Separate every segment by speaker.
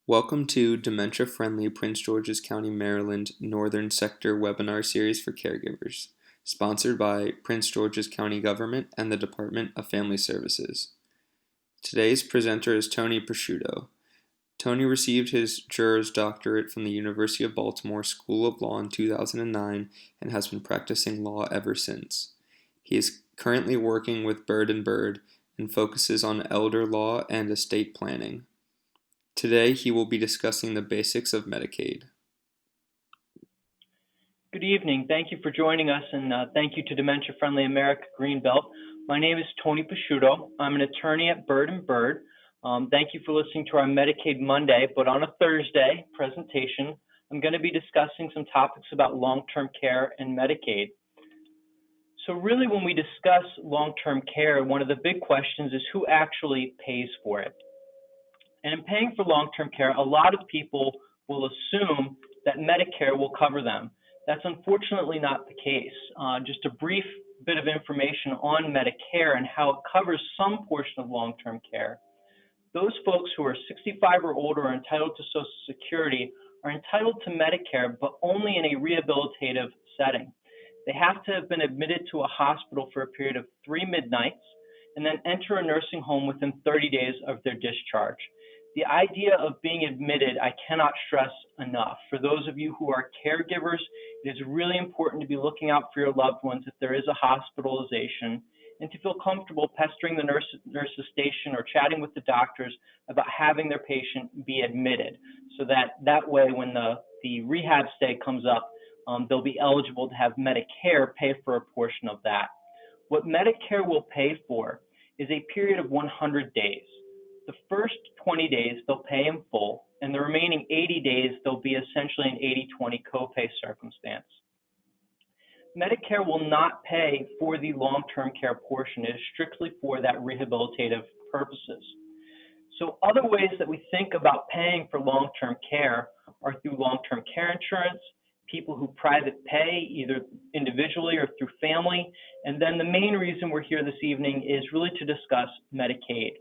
Speaker 1: Welcome to Dementia-Friendly Prince George's County, Maryland Northern Sector webinar series for caregivers, sponsored by Prince George's County Government and the Department of Family Services. Today's presenter is Tony Prosciutto. Tony received his Juris Doctorate from the University of Baltimore School of Law in 2009 and has been practicing law ever since. He is currently working with Byrd Byrd and focuses on elder law and estate planning. Today, he will be discussing the basics of Medicaid.
Speaker 2: Good evening. Thank you for joining us, and thank you to Dementia Friendly America Greenbelt. My name is Tony Prosciutto. I'm an attorney at Byrd Byrd. Thank you for listening to our Medicaid Monday, but on a Thursday presentation, I'm going to be discussing some topics about long-term care and Medicaid. So really, when we discuss long-term care, one of the big questions is who actually pays for it. And in paying for long-term care, a lot of people will assume that Medicare will cover them. That's unfortunately not the case. Just a brief bit of information on Medicare and how it covers some portion of long-term care. Those folks who are 65 or older are entitled to Social Security are entitled to Medicare, but only in a rehabilitative setting. They have to have been admitted to a hospital for a period of 3 midnights and then enter a nursing home within 30 days of their discharge. The idea of being admitted, I cannot stress enough. For those of you who are caregivers, it is really important to be looking out for your loved ones if there is a hospitalization, and to feel comfortable pestering the nurse's station or chatting with the doctors about having their patient be admitted, so that way when the rehab stay comes up, they'll be eligible to have Medicare pay for a portion of that. What Medicare will pay for is a period of 100 days. The first 20 days, they'll pay in full, and the remaining 80 days, they'll be essentially an 80-20 copay circumstance. Medicare will not pay for the long-term care portion. It is strictly for that rehabilitative purposes. So other ways that we think about paying for long-term care are through long-term care insurance, people who private pay, either individually or through family, and then the main reason we're here this evening is really to discuss Medicaid.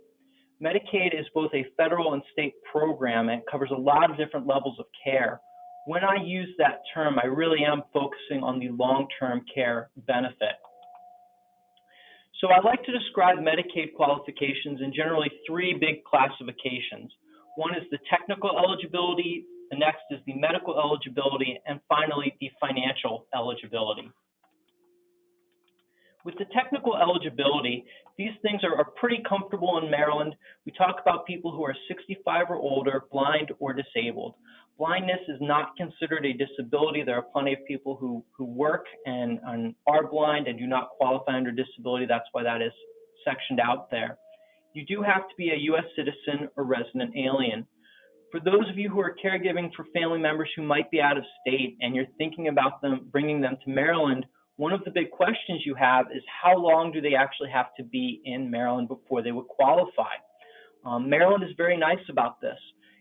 Speaker 2: Medicaid is both a federal and state program and covers a lot of different levels of care. When I use that term, I really am focusing on the long-term care benefit. So I like to describe Medicaid qualifications in generally 3 big classifications. One is the technical eligibility, the next is the medical eligibility, and finally the financial eligibility. With the technical eligibility, these things are pretty comfortable in Maryland. We talk about people who are 65 or older, blind or disabled. Blindness is not considered a disability. There are plenty of people who work and are blind and do not qualify under disability. That's why that is sectioned out there. You do have to be a U.S. citizen or resident alien. For those of you who are caregiving for family members who might be out of state and you're thinking about bringing them to Maryland, one of the big questions you have is how long do they actually have to be in Maryland before they would qualify? Maryland is very nice about this.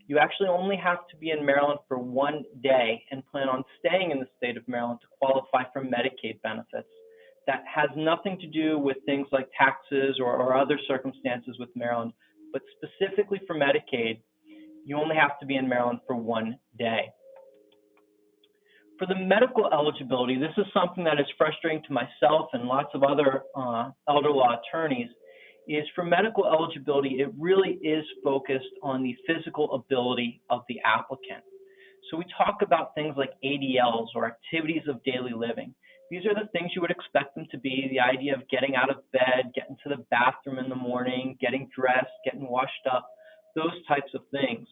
Speaker 2: You actually only have to be in Maryland for 1 day and plan on staying in the state of Maryland to qualify for Medicaid benefits. That has nothing to do with things like taxes or other circumstances with Maryland, but specifically for Medicaid, you only have to be in Maryland for 1 day. For the medical eligibility, this is something that is frustrating to myself and lots of other elder law attorneys, is for medical eligibility, it really is focused on the physical ability of the applicant. So we talk about things like ADLs or activities of daily living. These are the things you would expect them to be, the idea of getting out of bed, getting to the bathroom in the morning, getting dressed, getting washed up, those types of things.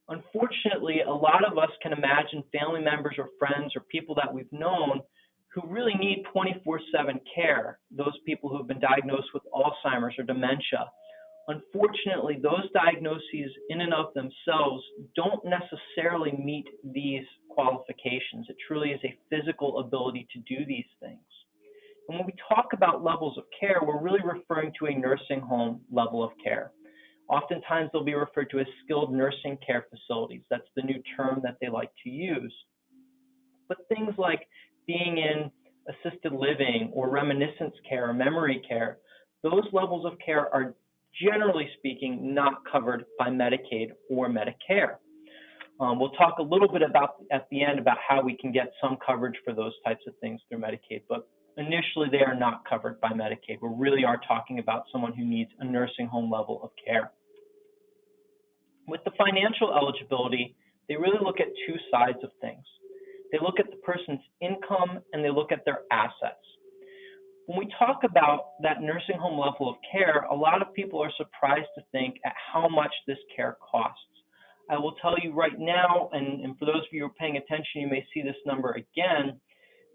Speaker 2: Unfortunately, a lot of us can imagine family members or friends or people that we've known who really need 24/7 care, those people who have been diagnosed with Alzheimer's or dementia. Unfortunately, those diagnoses in and of themselves don't necessarily meet these qualifications. It truly is a physical ability to do these things. And when we talk about levels of care, we're really referring to a nursing home level of care. Oftentimes, they'll be referred to as skilled nursing care facilities. That's the new term that they like to use. But things like being in assisted living or reminiscence care or memory care, those levels of care are generally speaking not covered by Medicaid or Medicare. We'll talk a little bit about at the end about how we can get some coverage for those types of things through Medicaid, but initially they are not covered by Medicaid. We really are talking about someone who needs a nursing home level of care. With the financial eligibility, they really look at two sides of things. They look at the person's income and they look at their assets. When we talk about that nursing home level of care, a lot of people are surprised to think at how much this care costs. I will tell you right now, and for those of you who are paying attention, you may see this number again,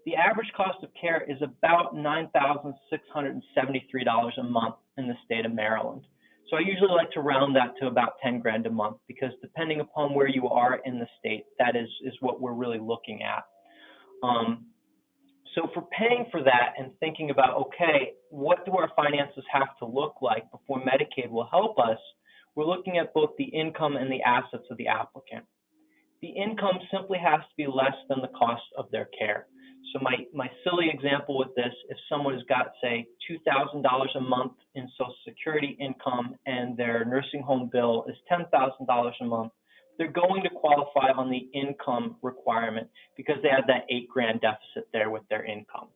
Speaker 2: the average cost of care is about $9,673 a month in the state of Maryland. So I usually like to round that to about 10 grand a month, because depending upon where you are in the state, that is what we're really looking at. So for paying for that and thinking about, okay, what do our finances have to look like before Medicaid will help us, we're looking at both the income and the assets of the applicant. The income simply has to be less than the cost of their care. So my silly example with this, if someone has got, say, $2,000 a month in Social Security income and their nursing home bill is $10,000 a month, they're going to qualify on the income requirement because they have that $8 grand deficit there with their income.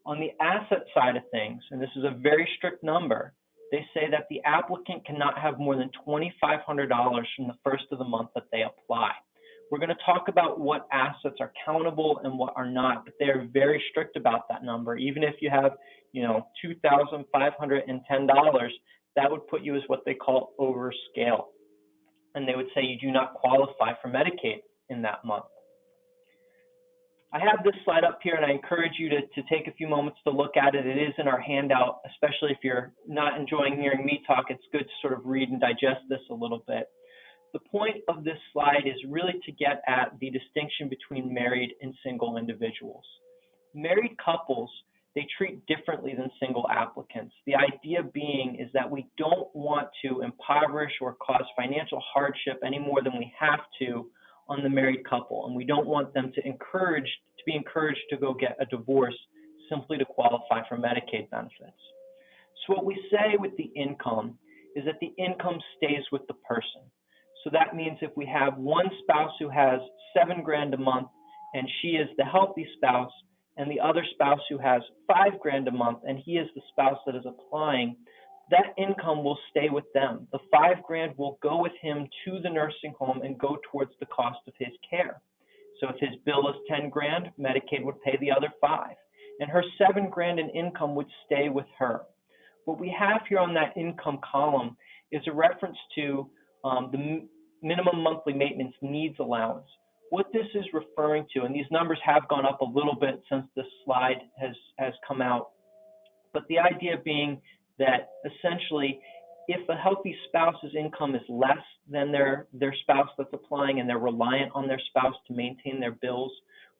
Speaker 2: On the asset side of things, and this is a very strict number, they say that the applicant cannot have more than $2,500 from the first of the month that they apply. We're going to talk about what assets are countable and what are not, but they're very strict about that number. Even if you have, $2,510, that would put you as what they call overscale. And they would say you do not qualify for Medicaid in that month. I have this slide up here, and I encourage you to take a few moments to look at it. It is in our handout, especially if you're not enjoying hearing me talk. It's good to sort of read and digest this a little bit. The point of this slide is really to get at the distinction between married and single individuals. Married couples, they treat differently than single applicants. The idea being is that we don't want to impoverish or cause financial hardship any more than we have to on the married couple, and we don't want them to be encouraged to go get a divorce simply to qualify for Medicaid benefits. So what we say with the income is that the income stays with the person. So that means if we have one spouse who has $7 grand a month and she is the healthy spouse, and the other spouse who has $5 grand a month and he is the spouse that is applying, that income will stay with them. The $5 grand will go with him to the nursing home and go towards the cost of his care. So if his bill is 10 grand, Medicaid would pay the other 5, and her 7 grand in income would stay with her. What we have here on that income column is a reference to the minimum monthly maintenance needs allowance. What this is referring to, and these numbers have gone up a little bit since this slide has come out, but the idea being that essentially if a healthy spouse's income is less than their spouse that's applying and they're reliant on their spouse to maintain their bills,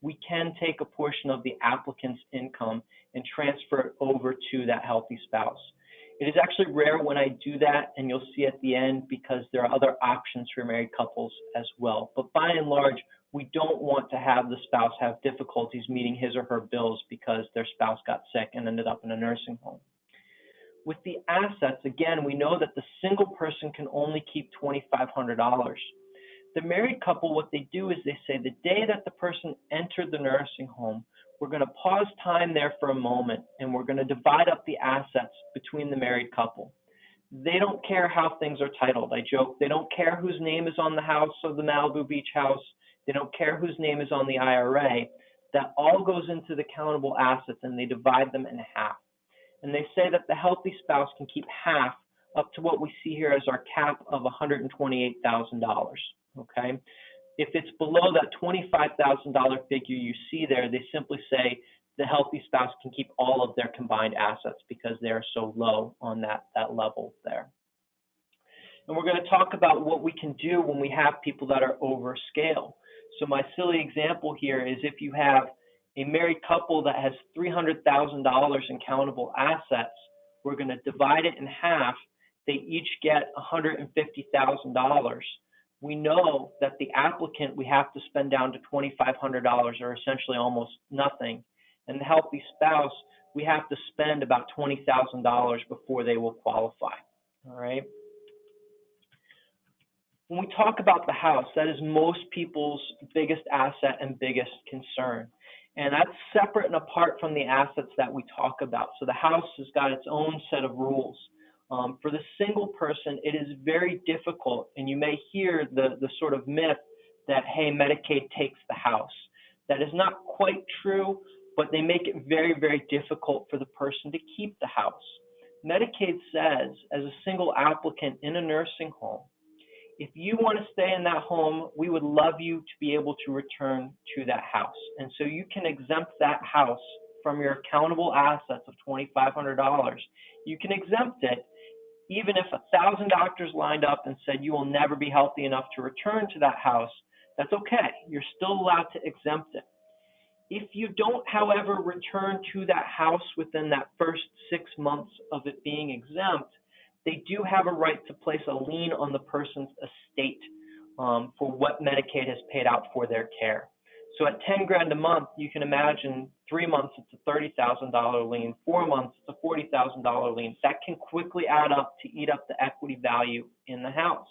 Speaker 2: we can take a portion of the applicant's income and transfer it over to that healthy spouse. It is actually rare when I do that, and you'll see at the end, because there are other options for married couples as well. But by and large, we don't want to have the spouse have difficulties meeting his or her bills because their spouse got sick and ended up in a nursing home. With the assets, again, we know that the single person can only keep $2,500. The married couple, what they do is they say the day that the person entered the nursing home, we're going to pause time there for a moment, and we're going to divide up the assets between the married couple. They don't care how things are titled. I joke, they don't care whose name is on the house or the Malibu Beach house. They don't care whose name is on the IRA. That all goes into the countable assets, and they divide them in half. And they say that the healthy spouse can keep half up to what we see here as our cap of $128,000, okay? If it's below that $25,000 figure you see there, they simply say the healthy spouse can keep all of their combined assets because they're so low on that level there. And we're going to talk about what we can do when we have people that are over scale. So my silly example here is if you have a married couple that has $300,000 in countable assets, we're going to divide it in half. They each get $150,000. We know that the applicant we have to spend down to $2,500, or essentially almost nothing. And the healthy spouse, we have to spend about $20,000 before they will qualify. All right. When we talk about the house, that is most people's biggest asset and biggest concern. And that's separate and apart from the assets that we talk about. So the house has got its own set of rules. For the single person, it is very difficult, and you may hear the sort of myth that, hey, Medicaid takes the house. That is not quite true, but they make it very, very difficult for the person to keep the house. Medicaid says, as a single applicant in a nursing home, if you want to stay in that home, we would love you to be able to return to that house. And so you can exempt that house from your accountable assets of $2,500. You can exempt it even if 1,000 doctors lined up and said you will never be healthy enough to return to that house. That's okay. You're still allowed to exempt it. If you don't, however, return to that house within that first 6 months of it being exempt, they do have a right to place a lien on the person's estate for what Medicaid has paid out for their care. So at 10 grand a month, you can imagine 3 months it's a $30,000 lien, 4 months it's a $40,000 lien. That can quickly add up to eat up the equity value in the house.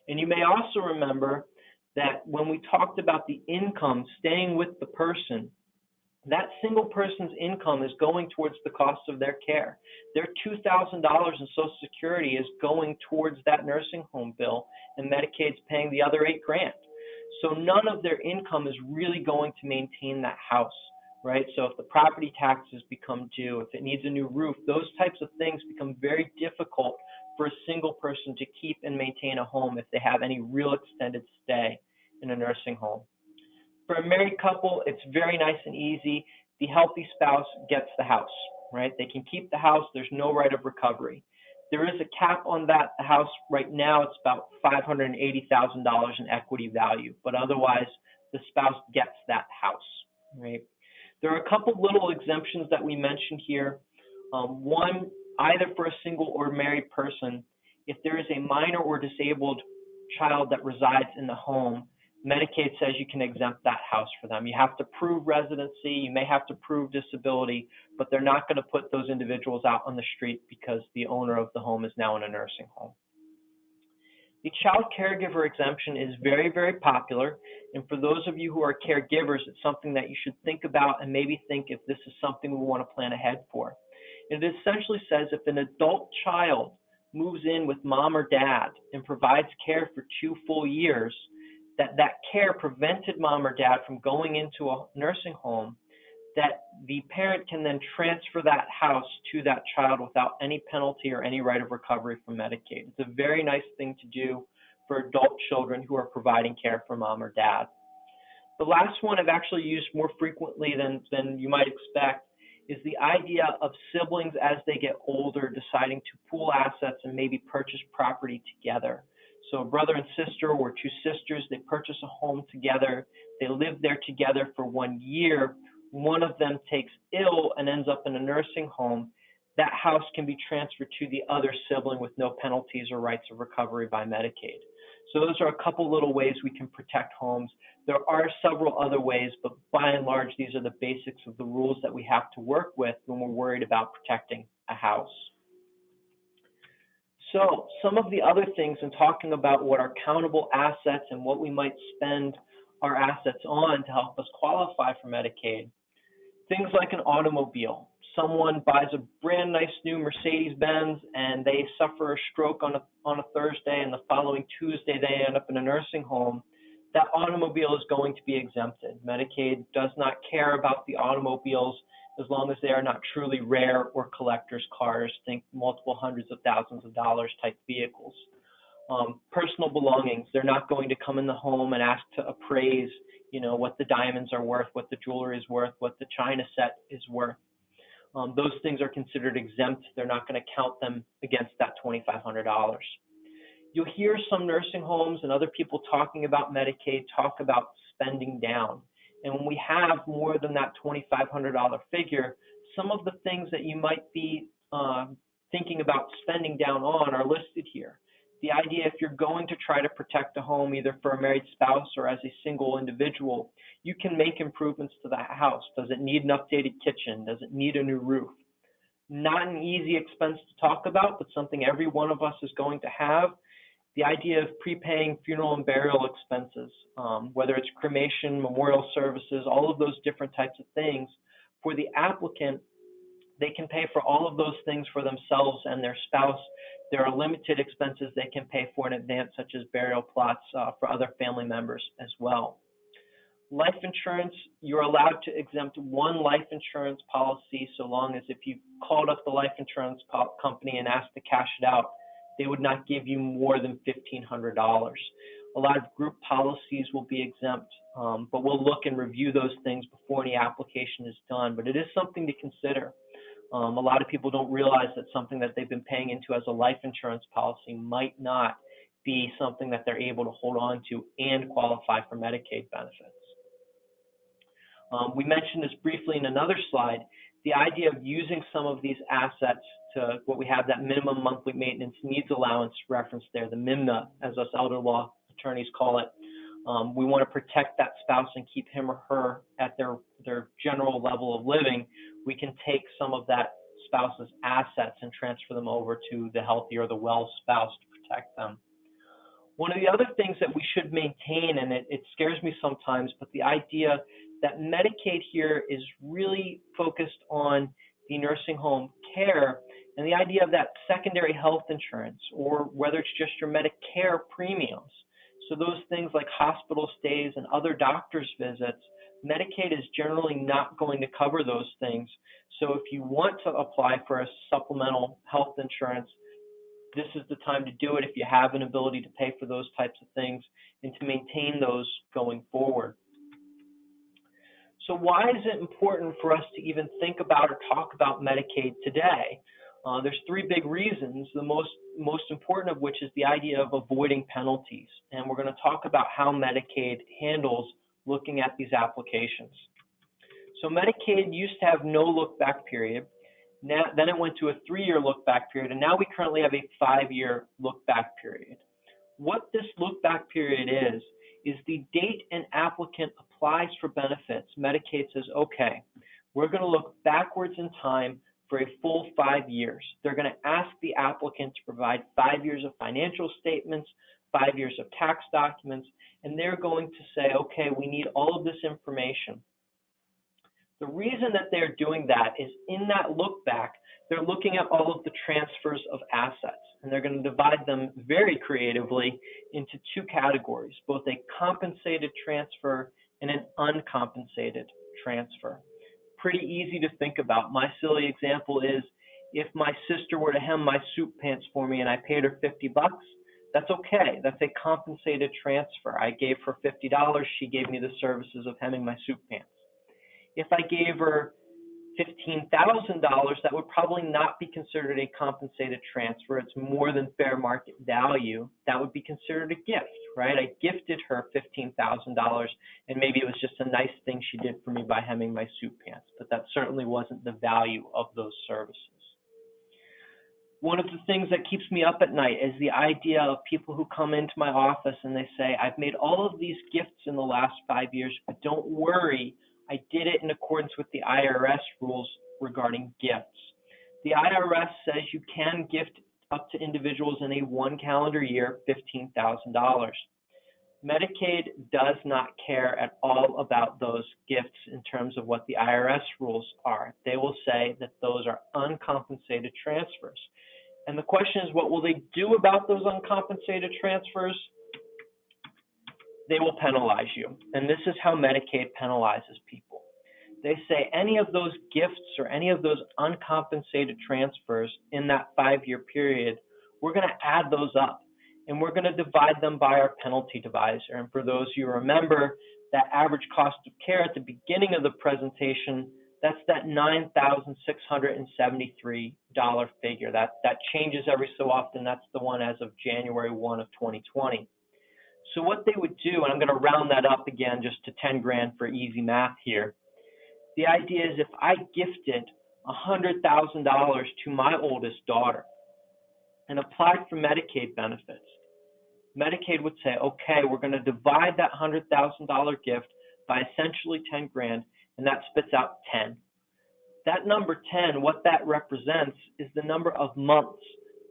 Speaker 2: And you may also remember that when we talked about the income staying with the person, that single person's income is going towards the cost of their care. Their $2,000 in Social Security is going towards that nursing home bill, and Medicaid's paying the other 8 grand. So none of their income is really going to maintain that house, right? So if the property taxes become due, if it needs a new roof, those types of things become very difficult for a single person to keep and maintain a home if they have any real extended stay in a nursing home. For a married couple, it's very nice and easy. The healthy spouse gets the house, right? They can keep the house. There's no right of recovery. There is a cap on that. The house right now, it's about $580,000 in equity value, but otherwise the spouse gets that house, right? There are a couple little exemptions that we mentioned here. One, either for a single or married person, if there is a minor or disabled child that resides in the home, Medicaid says you can exempt that house for them. You have to prove residency, you may have to prove disability, but they're not going to put those individuals out on the street because the owner of the home is now in a nursing home. The child caregiver exemption is very, very popular, and for those of you who are caregivers, it's something that you should think about and maybe think if this is something we want to plan ahead for. It essentially says if an adult child moves in with mom or dad and provides care for 2 full years, that care prevented mom or dad from going into a nursing home, that the parent can then transfer that house to that child without any penalty or any right of recovery from Medicaid. It's a very nice thing to do for adult children who are providing care for mom or dad. The last one I've actually used more frequently than you might expect is the idea of siblings as they get older deciding to pool assets and maybe purchase property together. So a brother and sister or 2 sisters, they purchase a home together, they live there together for 1 year, one of them takes ill and ends up in a nursing home, that house can be transferred to the other sibling with no penalties or rights of recovery by Medicaid. So those are a couple little ways we can protect homes. There are several other ways, but by and large, these are the basics of the rules that we have to work with when we're worried about protecting a house. So some of the other things in talking about what are countable assets and what we might spend our assets on to help us qualify for Medicaid, things like an automobile. Someone buys a brand nice new Mercedes-Benz and they suffer a stroke on a Thursday, and the following Tuesday they end up in a nursing home. That automobile is going to be exempted. Medicaid does not care about the automobiles as long as they are not truly rare or collector's cars, think multiple hundreds of thousands of dollars type vehicles. Personal belongings, they're not going to come in the home and ask to appraise, what the diamonds are worth, what the jewelry is worth, what the china set is worth. Those things are considered exempt. They're not going to count them against that $2,500. You'll hear some nursing homes and other people talking about Medicaid talk about spending down. And when we have more than that $2,500 figure, some of the things that you might be thinking about spending down on are listed here. The idea, if you're going to try to protect a home either for a married spouse or as a single individual, you can make improvements to the house. Does it need an updated kitchen? Does it need a new roof? Not an easy expense to talk about, but something every one of us is going to have. The idea of prepaying funeral and burial expenses, whether it's cremation, memorial services, all of those different types of things, for the applicant, they can pay for all of those things for themselves and their spouse. There are limited expenses they can pay for in advance, such as burial plots for other family members as well. Life insurance, you're allowed to exempt one life insurance policy so long as if you called up the life insurance company and asked to cash it out, they would not give you more than $1,500. A lot of group policies will be exempt, but we'll look and review those things before any application is done. But it is something to consider. A lot of people don't realize that something that they've been paying into as a life insurance policy might not be something that they're able to hold on to and qualify for Medicaid benefits. We mentioned this briefly in another slide, the idea of using some of these assets to what we have, that minimum monthly maintenance needs allowance referenced there, the MIMNA, as us elder law attorneys call it. We want to protect that spouse and keep him or her at their general level of living. We can take some of that spouse's assets and transfer them over to the healthy or the well spouse to protect them. One of the other things that we should maintain, and it scares me sometimes, but the idea that Medicaid here is really focused on the nursing home care and the idea of that secondary health insurance, or whether it's just your Medicare premiums. So those things like hospital stays and other doctor's visits, Medicaid is generally not going to cover those things. So if you want to apply for a supplemental health insurance, this is the time to do it if you have an ability to pay for those types of things and to maintain those going forward. So why is it important for us to even think about or talk about Medicaid today? There's three big reasons, the most important of which is the idea of avoiding penalties. And we're going to talk about how Medicaid handles looking at these applications. So Medicaid used to have no look-back period. Then it went to a 3-year look-back period, and now we currently have a 5-year look-back period. What this look-back period is the date an applicant applies for benefits. Medicaid says, okay, we're going to look backwards in time for a full 5 years. They're going to ask the applicant to provide 5 years of financial statements, 5 years of tax documents, and they're going to say, okay, we need all of this information. The reason that they're doing that is in that look back, they're looking at all of the transfers of assets, and they're going to divide them very creatively into two categories, both a compensated transfer and an uncompensated transfer. Pretty easy to think about. My silly example is if my sister were to hem my soup pants for me and I paid her $50, that's okay. That's a compensated transfer. I gave her $50. She gave me the services of hemming my soup pants. If I gave her $15,000, that would probably not be considered a compensated transfer. It's more than fair market value. That would be considered a gift, right? I gifted her $15,000, and maybe it was just a nice thing she did for me by hemming my soup pants, but that certainly wasn't the value of those services. One of the things that keeps me up at night is the idea of people who come into my office and they say, I've made all of these gifts in the last 5 years, but don't worry, I did it in accordance with the IRS rules regarding gifts. The IRS says you can gift up to individuals in a 1 calendar year $15,000. Medicaid does not care at all about those gifts in terms of what the IRS rules are. They will say that those are uncompensated transfers. And the question is, what will they do about those uncompensated transfers? They will penalize you. And this is how Medicaid penalizes people. They say any of those gifts or any of those uncompensated transfers in that 5-year period, we're going to add those up and we're going to divide them by our penalty divisor. And for those you remember, that average cost of care at the beginning of the presentation, that's that $9,673 figure. That changes every so often. That's the one as of January 1 of 2020. So what they would do, and I'm going to round that up again just to 10 grand for easy math here. The idea is if I gifted $100,000 to my oldest daughter and applied for Medicaid benefits, Medicaid would say, okay, we're going to divide that $100,000 gift by essentially 10 grand, and that spits out 10. That number 10, what that represents is the number of months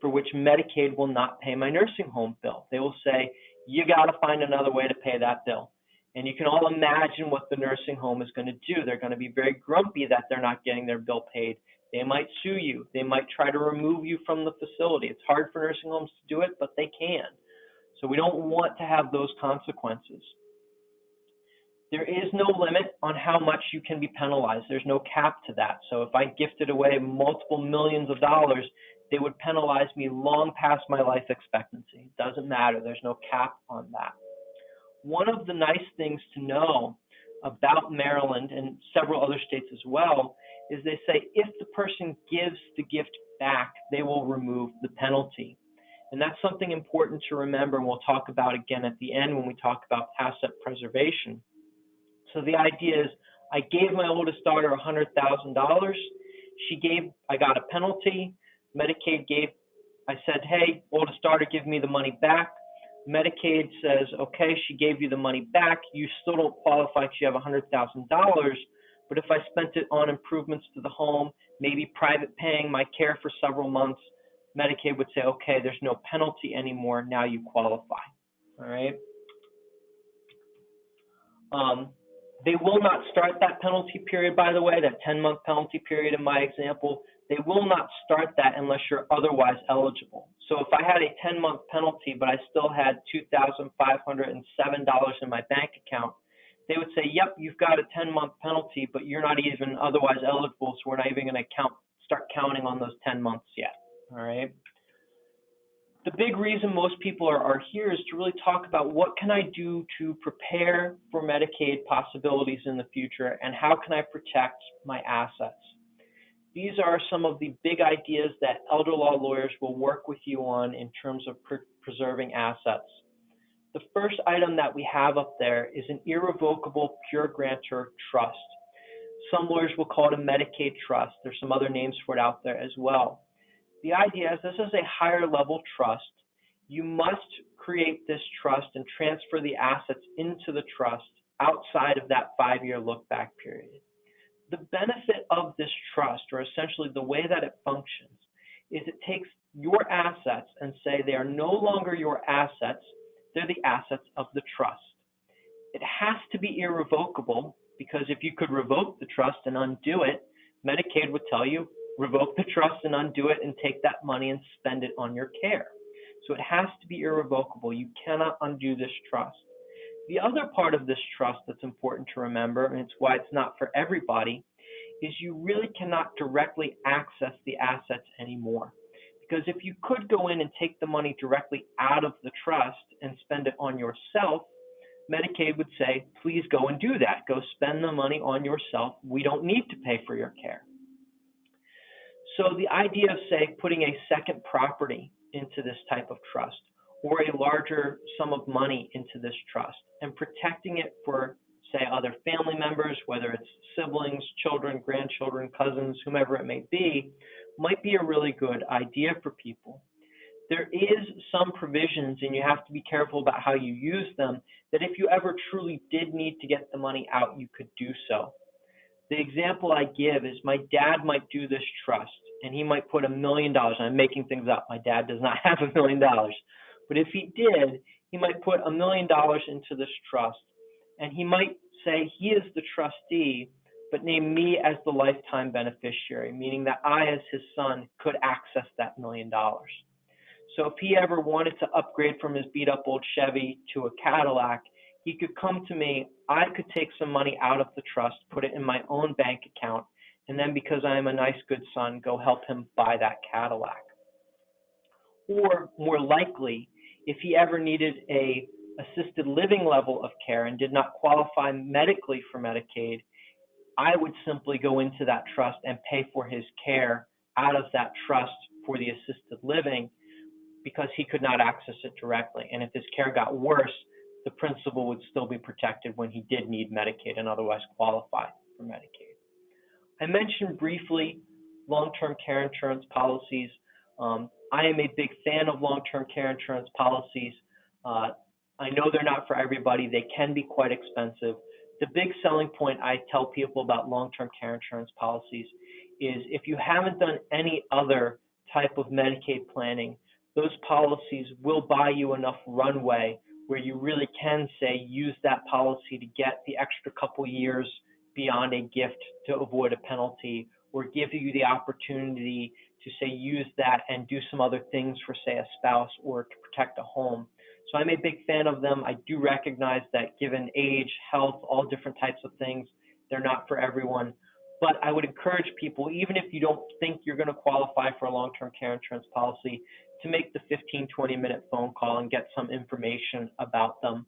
Speaker 2: for which Medicaid will not pay my nursing home bill. They will say, you got to find another way to pay that bill. And you can all imagine what the nursing home is going to do. They're going to be very grumpy that they're not getting their bill paid. They might sue you. They might try to remove you from the facility. It's hard for nursing homes to do it, but they can. So we don't want to have those consequences. There is no limit on how much you can be penalized. There's no cap to that. So if I gifted away multiple millions of dollars, they would penalize me long past my life expectancy. It doesn't matter. There's no cap on that. One of the nice things to know about Maryland and several other states as well is they say if the person gives the gift back, they will remove the penalty. And that's something important to remember, and we'll talk about again at the end when we talk about asset preservation. So the idea is I gave my oldest daughter $100,000. I got a penalty. Medicaid I said, hey, oldest daughter, give me the money back. Medicaid says, okay, she gave you the money back. You still don't qualify because you have $100,000. But if I spent it on improvements to the home, maybe private paying my care for several months, Medicaid would say, okay, there's no penalty anymore. Now you qualify. All right. They will not start that penalty period, by the way, that 10-month penalty period in my example. They will not start that unless you're otherwise eligible. So if I had a 10-month penalty, but I still had $2,507 in my bank account, they would say, yep, you've got a 10-month penalty, but you're not even otherwise eligible, so we're not even going to start counting on those 10 months yet. All right. The big reason most people are here is to really talk about what can I do to prepare for Medicaid possibilities in the future, and how can I protect my assets. These are some of the big ideas that elder law lawyers will work with you on in terms of preserving assets. The first item that we have up there is an irrevocable pure grantor trust. Some lawyers will call it a Medicaid trust. There's some other names for it out there as well. The idea is this is a higher level trust. You must create this trust and transfer the assets into the trust outside of that 5-year look back period. The benefit of this trust, or essentially the way that it functions, is it takes your assets and say they are no longer your assets, they're the assets of the trust. It has to be irrevocable, because if you could revoke the trust and undo it, Medicaid would tell you, revoke the trust and undo it and take that money and spend it on your care. So it has to be irrevocable. You cannot undo this trust. The other part of this trust that's important to remember, and it's why it's not for everybody, is you really cannot directly access the assets anymore. Because if you could go in and take the money directly out of the trust and spend it on yourself, Medicaid would say, please go and do that. Go spend the money on yourself. We don't need to pay for your care. So the idea of, say, putting a second property into this type of trust, or a larger sum of money into this trust, and protecting it for, say, other family members, whether it's siblings, children, grandchildren, cousins, whomever it may be, might be a really good idea for people. There is some provisions, and you have to be careful about how you use them, that if you ever truly did need to get the money out, you could do so. The example I give is my dad might do this trust, and he might put $1 million. I'm making things up. My dad does not have $1 million. But if he did, he might put $1 million into this trust, and he might say he is the trustee, but name me as the lifetime beneficiary, meaning that I, as his son, could access that $1 million. So if he ever wanted to upgrade from his beat-up old Chevy to a Cadillac, he could come to me. I could take some money out of the trust, put it in my own bank account, and then because I am a nice, good son, go help him buy that Cadillac. Or more likely, if he ever needed a assisted living level of care and did not qualify medically for Medicaid, I would simply go into that trust and pay for his care out of that trust for the assisted living, because he could not access it directly. And if his care got worse, the principal would still be protected when he did need Medicaid and otherwise qualify for Medicaid. I mentioned briefly long-term care insurance policies. I am a big fan of long-term care insurance policies. I know they're not for everybody. They can be quite expensive. The big selling point I tell people about long-term care insurance policies is if you haven't done any other type of Medicaid planning, those policies will buy you enough runway where you really can say use that policy to get the extra couple years beyond a gift to avoid a penalty, or give you the opportunity to say use that and do some other things for, say, a spouse or to protect a home. So I'm a big fan of them. I do recognize that given age, health, all different types of things, they're not for everyone. But I would encourage people, even if you don't think you're going to qualify for a long-term care insurance policy, to make the 15, 20-minute phone call and get some information about them.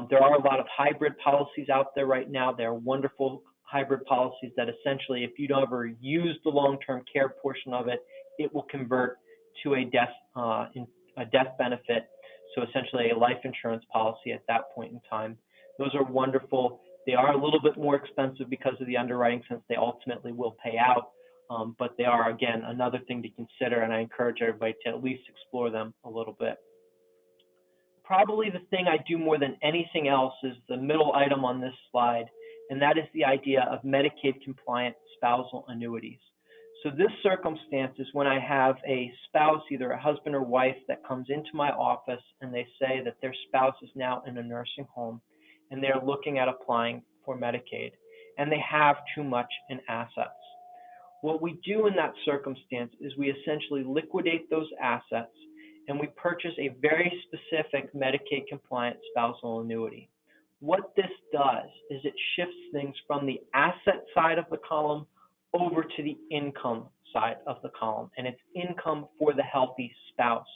Speaker 2: There are a lot of hybrid policies out there right now. They're wonderful hybrid policies that essentially, if you don't ever use the long-term care portion of it, it will convert to a death benefit. So essentially a life insurance policy at that point in time. Those are wonderful. They are a little bit more expensive because of the underwriting, since they ultimately will pay out. But they are, again, another thing to consider, and I encourage everybody to at least explore them a little bit. Probably the thing I do more than anything else is the middle item on this slide, and that is the idea of Medicaid compliant spousal annuities. So this circumstance is when I have a spouse, either a husband or wife, that comes into my office and they say that their spouse is now in a nursing home and they're looking at applying for Medicaid, and they have too much in assets. What we do in that circumstance is we essentially liquidate those assets and we purchase a very specific Medicaid compliant spousal annuity. What this does is it shifts things from the asset side of the column over to the income side of the column, and it's income for the healthy spouse.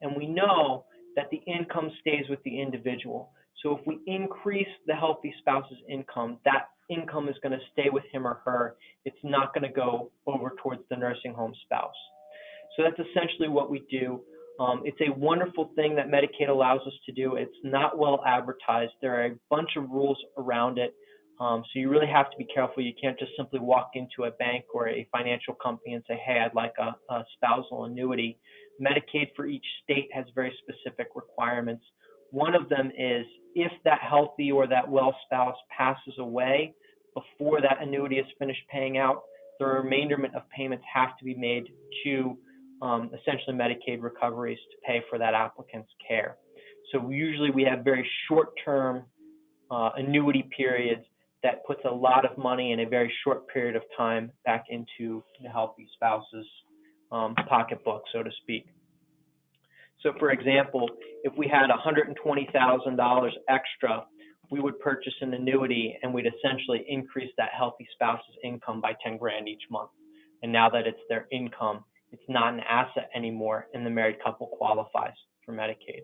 Speaker 2: And we know that the income stays with the individual. So if we increase the healthy spouse's income, that income is going to stay with him or her. It's not going to go over towards the nursing home spouse. So that's essentially what we do. It's a wonderful thing that Medicaid allows us to do. It's not well advertised. There are a bunch of rules around it. So you really have to be careful. You can't just simply walk into a bank or a financial company and say, hey, I'd like a spousal annuity. Medicaid for each state has very specific requirements. One of them is if that healthy or that well spouse passes away before that annuity is finished paying out, the remainderment of payments have to be made to essentially Medicaid recoveries to pay for that applicant's care. So usually we have very short-term annuity periods that puts a lot of money in a very short period of time back into the healthy spouse's pocketbook, so to speak. So for example, if we had $120,000 extra, we would purchase an annuity and we'd essentially increase that healthy spouse's income by 10 grand each month. And now that it's their income, it's not an asset anymore, and the married couple qualifies for Medicaid.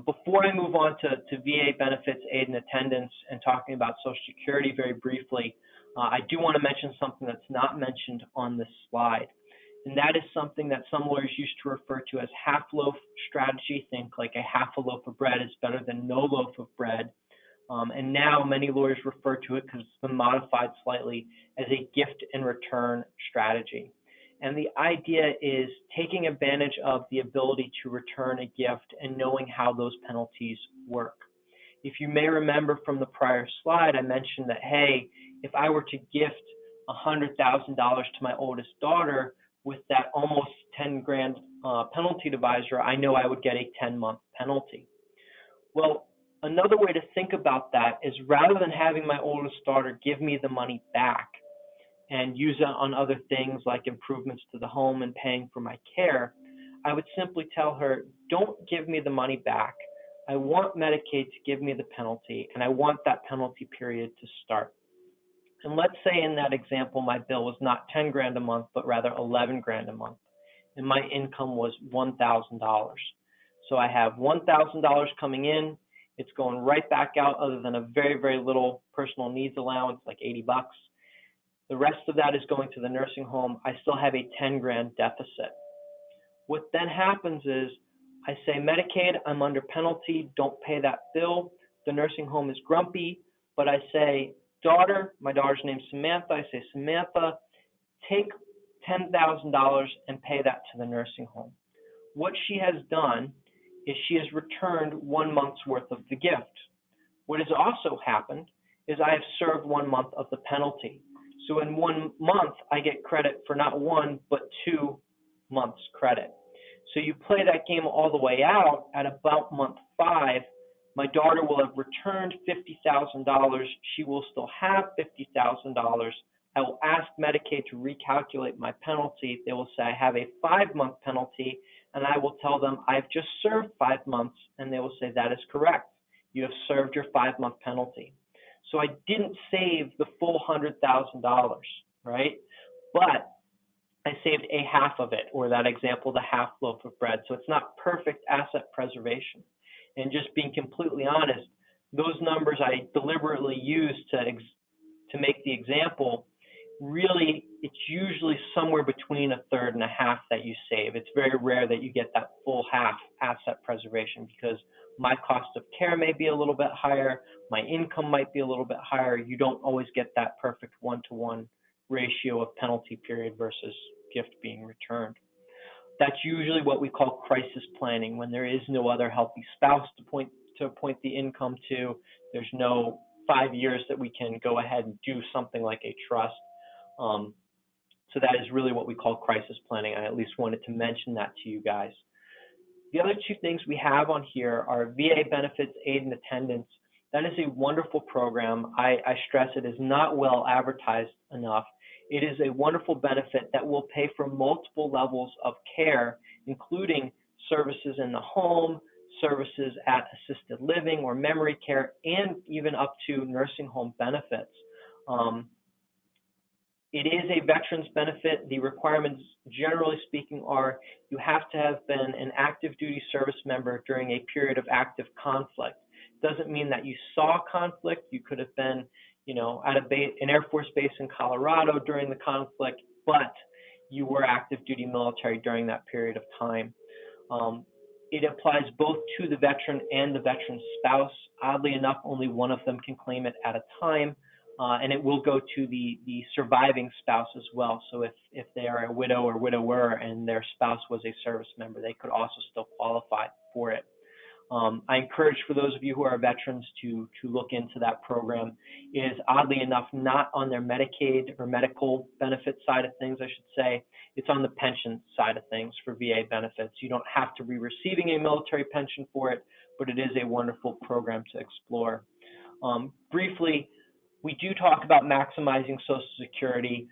Speaker 2: Before I move on to VA benefits, aid and attendance, and talking about Social Security very briefly, I do want to mention something that's not mentioned on this slide. And that is something that some lawyers used to refer to as half-loaf strategy. Think like a half a loaf of bread is better than no loaf of bread. And now many lawyers refer to it, because it's been modified slightly, as a gift and return strategy. And the idea is taking advantage of the ability to return a gift and knowing how those penalties work. If you may remember from the prior slide, I mentioned that, hey, if I were to gift $100,000 to my oldest daughter with that almost 10 grand penalty divisor, I know I would get a 10-month penalty. Well, another way to think about that is, rather than having my oldest daughter give me the money back and use it on other things like improvements to the home and paying for my care, I would simply tell her, don't give me the money back. I want Medicaid to give me the penalty, and I want that penalty period to start. And let's say in that example, my bill was not 10 grand a month, but rather 11 grand a month, and my income was $1,000. So I have $1,000 coming in. It's going right back out, other than a very, very little personal needs allowance, like $80. The rest of that is going to the nursing home. I still have a 10 grand deficit. What then happens is I say, Medicaid, I'm under penalty. Don't pay that bill. The nursing home is grumpy, but I say, daughter, my daughter's name's Samantha. I say, Samantha, take $10,000 and pay that to the nursing home. What she has done is she has returned 1 month's worth of the gift. What has also happened is I have served 1 month of the penalty. So in 1 month, I get credit for not one, but 2 month's credit. So you play that game all the way out. At about month 5, my daughter will have returned $50,000. She will still have $50,000. I will ask Medicaid to recalculate my penalty. They will say I have a 5-month penalty, and I will tell them I've just served 5 months, and they will say that is correct. You have served your 5-month penalty. So I didn't save the full $100,000, right? But I saved a half of it, or that example, the half loaf of bread. So it's not perfect asset preservation. And just being completely honest, those numbers I deliberately used to make the example, really, it's usually somewhere between a third and a half that you save. It's very rare that you get that full half asset preservation because my cost of care may be a little bit higher, my income might be a little bit higher. You don't always get that perfect one-to-one ratio of penalty period versus gift being returned. That's usually what we call crisis planning, when there is no other healthy spouse to appoint the income to. There's no 5 years that we can go ahead and do something like a trust. So that is really what we call crisis planning. I at least wanted to mention that to you guys. The other 2 things we have on here are VA benefits, aid, and attendance. That is a wonderful program. I stress it is not well advertised enough. It is a wonderful benefit that will pay for multiple levels of care, including services in the home, services at assisted living or memory care, and even up to nursing home benefits. It is a veterans benefit. The requirements, generally speaking, are you have to have been an active duty service member during a period of active conflict. Doesn't mean that you saw conflict. You could have been, at an Air Force base in Colorado during the conflict, but you were active duty military during that period of time. It applies both to the veteran and the veteran's spouse. Oddly enough, only one of them can claim it at a time. And it will go to the surviving spouse as well. So if they are a widow or widower and their spouse was a service member, they could also still qualify for it. I encourage for those of you who are veterans to look into that program. It is oddly enough not on their Medicaid or medical benefit side of things, I should say. It's on the pension side of things for VA benefits. You don't have to be receiving a military pension for it, but it is a wonderful program to explore. Briefly, we do talk about maximizing Social Security.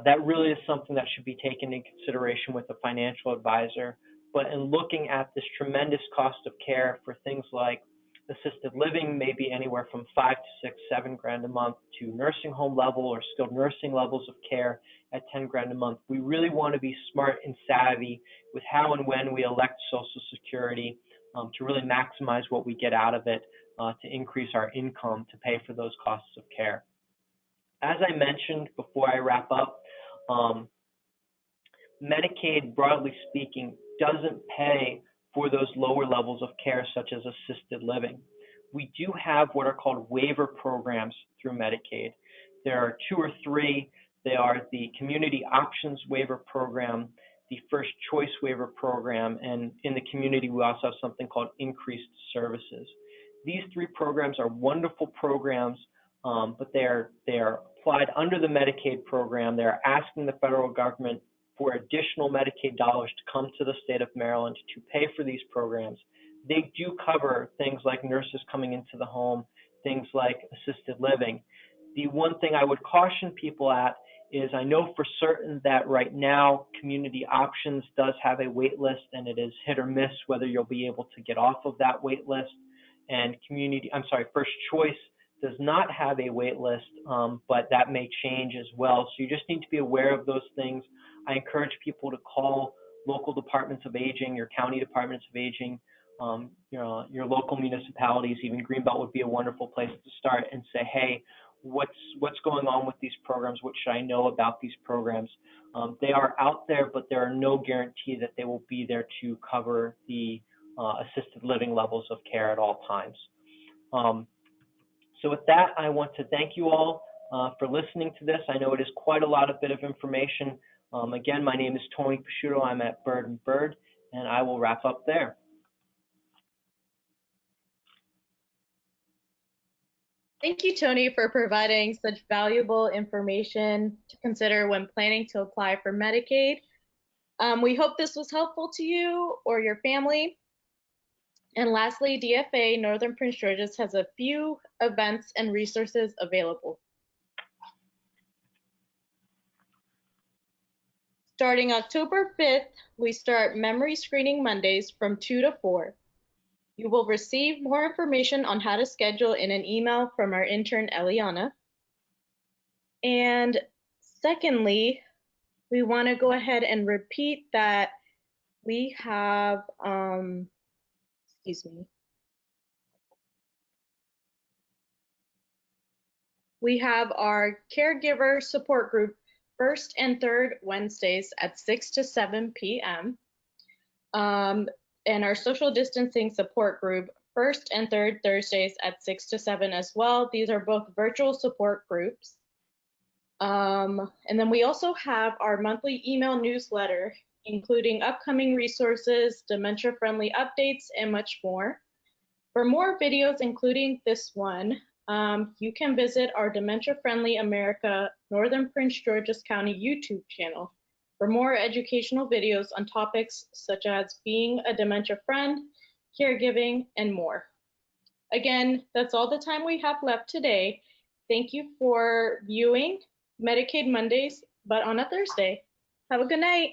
Speaker 2: That really is something that should be taken into consideration with a financial advisor. But in looking at this tremendous cost of care for things like assisted living, maybe anywhere from 5 to 6, 7 grand a month, to nursing home level or skilled nursing levels of care at 10 grand a month, we really want to be smart and savvy with how and when we elect Social Security to really maximize what we get out of it, to increase our income to pay for those costs of care. As I mentioned before I wrap up, Medicaid, broadly speaking, doesn't pay for those lower levels of care, such as assisted living. We do have what are called waiver programs through Medicaid. There are 2 or 3. They are the Community Options Waiver Program, the First Choice Waiver Program, and in the community, we also have something called Increased Services. These 3 programs are wonderful programs, but they are applied under the Medicaid program. They're asking the federal government for additional Medicaid dollars to come to the state of Maryland to pay for these programs. They do cover things like nurses coming into the home, things like assisted living. The one thing I would caution people at is I know for certain that right now Community Options does have a wait list, and it is hit or miss whether you'll be able to get off of that wait list. And First Choice does not have a wait list, but that may change as well. So you just need to be aware of those things. I encourage people to call local departments of aging, your county departments of aging, your local municipalities. Even Greenbelt would be a wonderful place to start and say, hey, what's going on with these programs? What should I know about these programs? They are out there, but there are no guarantee that they will be there to cover the assisted living levels of care at all times. So with that, I want to thank you all for listening to this. I know it is quite a bit of information. Again, my name is Tony Pasciuto. I'm at Byrd Byrd, and I will wrap up there.
Speaker 3: Thank you, Tony, for providing such valuable information to consider when planning to apply for Medicaid. We hope this was helpful to you or your family. And lastly, DFA Northern Prince George's has a few events and resources available. Starting October 5th, we start Memory Screening Mondays from 2 to 4. You will receive more information on how to schedule in an email from our intern, Eliana. And secondly, we want to go ahead and repeat that we have, we have our caregiver support group first and third Wednesdays at 6 to 7 p.m. And our social distancing support group first and third Thursdays at 6 to 7 as well. These are both virtual support groups. And then we also have our monthly email newsletter, including upcoming resources, dementia-friendly updates, and much more. For more videos, including this one, you can visit our Dementia Friendly America Northern Prince George's County YouTube channel for more educational videos on topics such as being a dementia friend, caregiving, and more. Again, that's all the time we have left today. Thank you for viewing Medicaid Mondays, but on a Thursday. Have a good night.